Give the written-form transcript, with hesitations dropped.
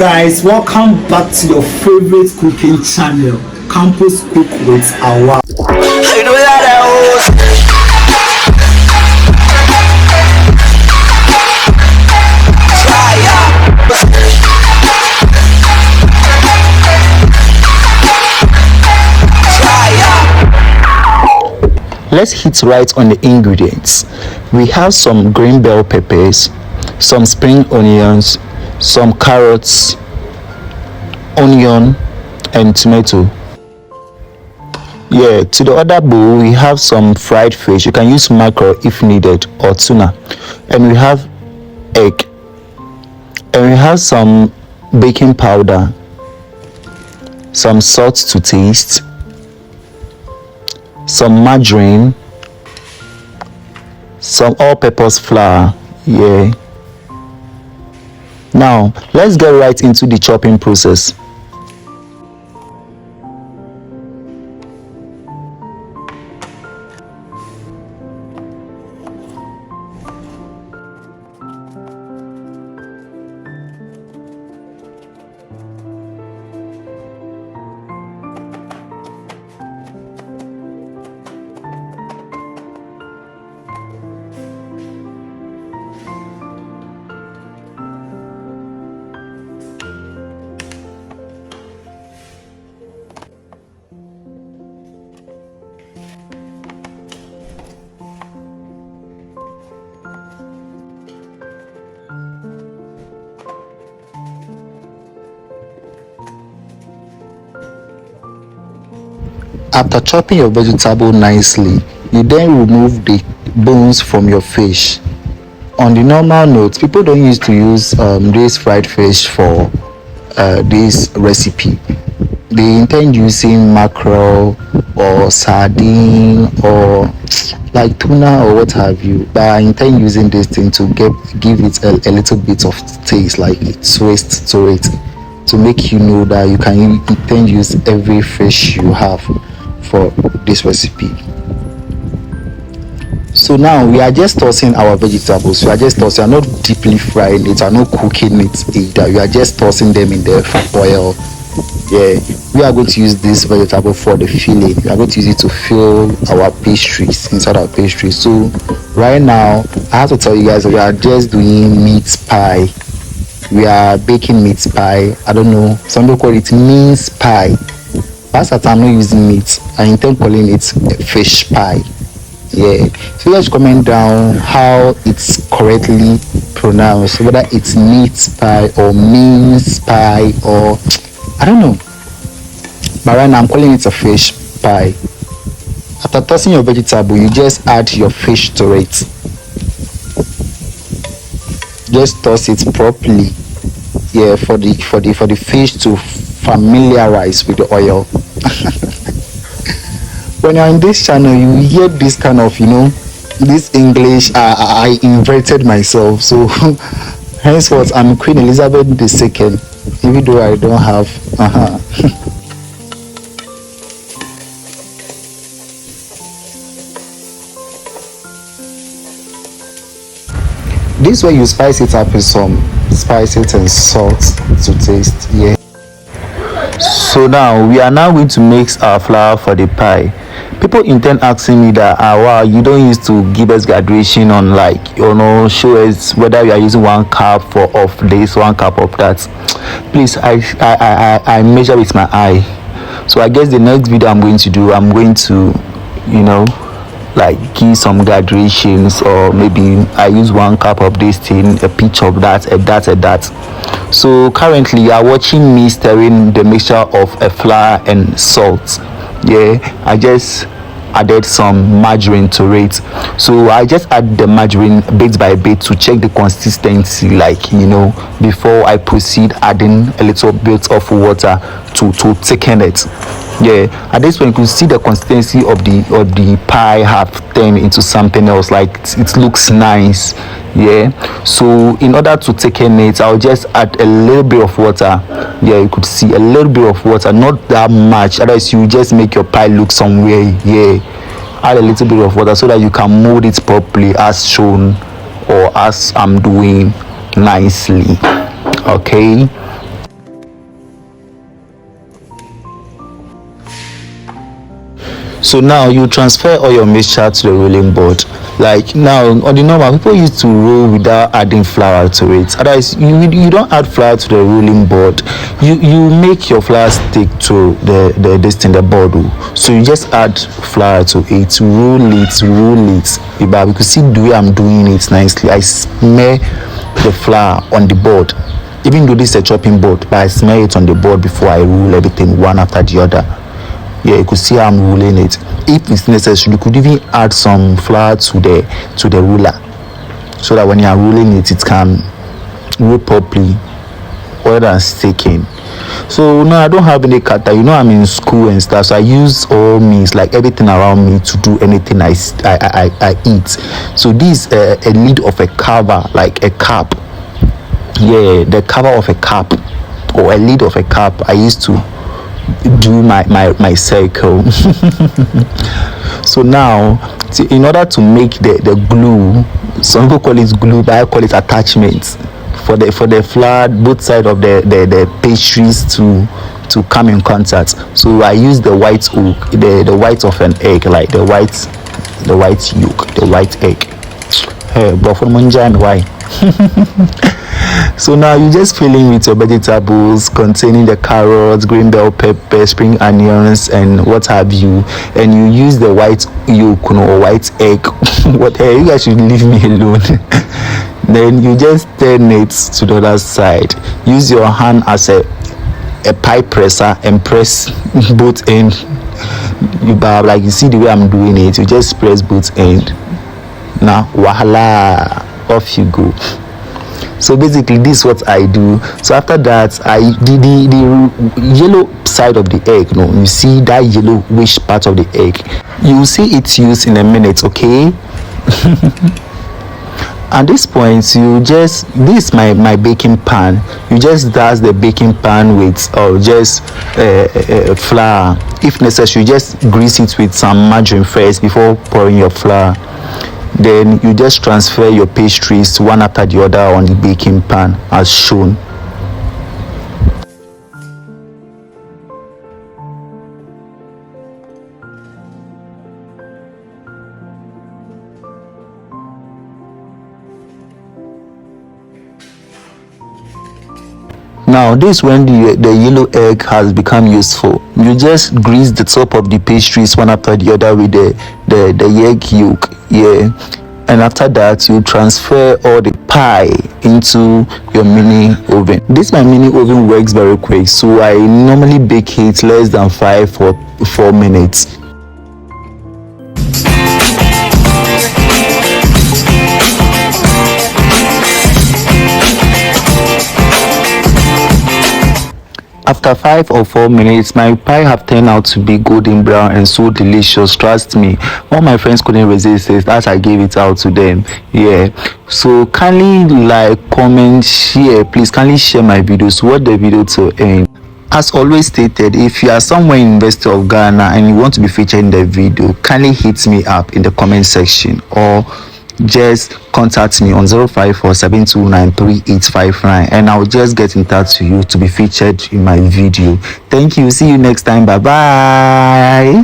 Guys, welcome back to your favorite cooking channel, Campus Cook with Awa. Let's hit right on the ingredients. We have some green bell peppers, some spring onions, some carrots, onion, and tomato. To the other bowl we have some fried fish. You can use mackerel if needed, or tuna, and we have egg, and we have some baking powder, some salt to taste, some margarine, some all-purpose flour. Now let's get right into the chopping process. After chopping your vegetable nicely, you then remove the bones from your fish. On the normal note, people don't used to use this fried fish for this recipe. They intend using mackerel or sardine or like tuna or what have you, but I intend using this thing to give it a little bit of taste, like twist to it, to make you know that you can intend use every fish you have for this recipe. So now we are just tossing our vegetables. We are just tossing, we are not deeply frying it, we are not cooking it either. We are just tossing them in the oil. We are going to use this vegetable for the filling. We are going to use it to fill our pastries, inside our pastries. So right now I have to tell you guys that we are just doing meat pie. We are baking meat pie. I don't know, some people call it mince pie. As I'm not using meat, I intend calling it fish pie. So let's comment down how it's correctly pronounced, whether it's meat pie or mince pie or I don't know. But right now I'm calling it a fish pie. After tossing your vegetable, you just add your fish to it. Just toss it properly. For the fish to familiarize with the oil. When you're in this channel, you hear this kind of, this English. I inverted myself, so henceforth I'm Queen Elizabeth II, even though I don't have This way you spice it up with some spices and salt to taste. So now we are now going to mix our flour for the pie. People intend asking me that wow, you don't used to give us graduation on, like, show us whether you are using 1 cup of this, 1 cup of that. Please, I measure with my eye. So I guess the next video I'm going to like give some graduations, or maybe I use 1 cup of this thing, a pinch of that, a that. So currently you are watching me stirring the mixture of a flour and salt. I just added some margarine to it. So I just add the margarine bit by bit to check the consistency, before I proceed adding a little bit of water to thicken it. At this point you can see the consistency of the pie have turned into something else, like it looks nice. So in order to thicken it, I'll just add a little bit of water. You could see a little bit of water, not that much, otherwise you just make your pie look somewhere. Add a little bit of water so that you can mold it properly as shown, or as I'm doing nicely. Okay, So now you transfer all your mixture to the rolling board. Like now on the normal, people used to roll without adding flour to it. Otherwise, you don't add flour to the rolling board. You make your flour stick to the board. So you just add flour to it, roll it. But you can see the way I'm doing it nicely. I smear the flour on the board. Even though this is a chopping board, but I smear it on the board before I roll everything one after the other. Yeah, you could see how I'm rolling it. If it's necessary, you could even add some flour to the ruler, so that when you are rolling it, it can roll properly rather than sticking. So no, I don't have any cutter. I'm in school and stuff, so I use all means, like everything around me, to do anything I eat. So this is a lid of a cover, like a cup. Yeah, the cover of a cup or a lid of a cup. I used to do my circle. So now, in order to make the glue, some people call it glue, but I call it attachment, for the flour, both sides of the pastries to come in contact. So I use the white yolk, the white of an egg, like the white yolk, the white egg. Hey, but for Munjani, why? So now you just fill in with your vegetables containing the carrots, green bell pepper, spring onions, and what have you, and you use the white yolk or white egg. What? Hey, you guys should leave me alone. Then you just turn it to the other side. Use your hand as a pie presser and press both ends. Like you see the way I'm doing it, you just press both ends. Now voila, off you go. So basically this is what I do. So after that, the yellow side of the egg, you see that yellowish part of the egg, you will see its use in a minute, okay? At this point, you just, this is my baking pan. You just dust the baking pan with just flour. If necessary, just grease it with some margarine first before pouring your flour. Then you just transfer your pastries one after the other on the baking pan as shown. Now this, when the yellow egg has become useful, you just grease the top of the pastries one after the other with the egg yolk. Yeah, and after that you transfer all the pie into your mini oven. This my mini oven works very quick, so I normally bake it less than 5 or 4 minutes. After 5 or 4 minutes, my pie have turned out to be golden brown and so delicious. Trust me, all my friends couldn't resist it as I gave it out to them. Yeah, so kindly like, comment, share. Please kindly share my videos, watch the video to end. As always stated, if you are somewhere in University of Ghana and you want to be featured in the video, kindly hit me up in the comment section or just contact me on 054-729-3859 and I'll just get in touch with you to be featured in my video. Thank you. See you next time. Bye bye.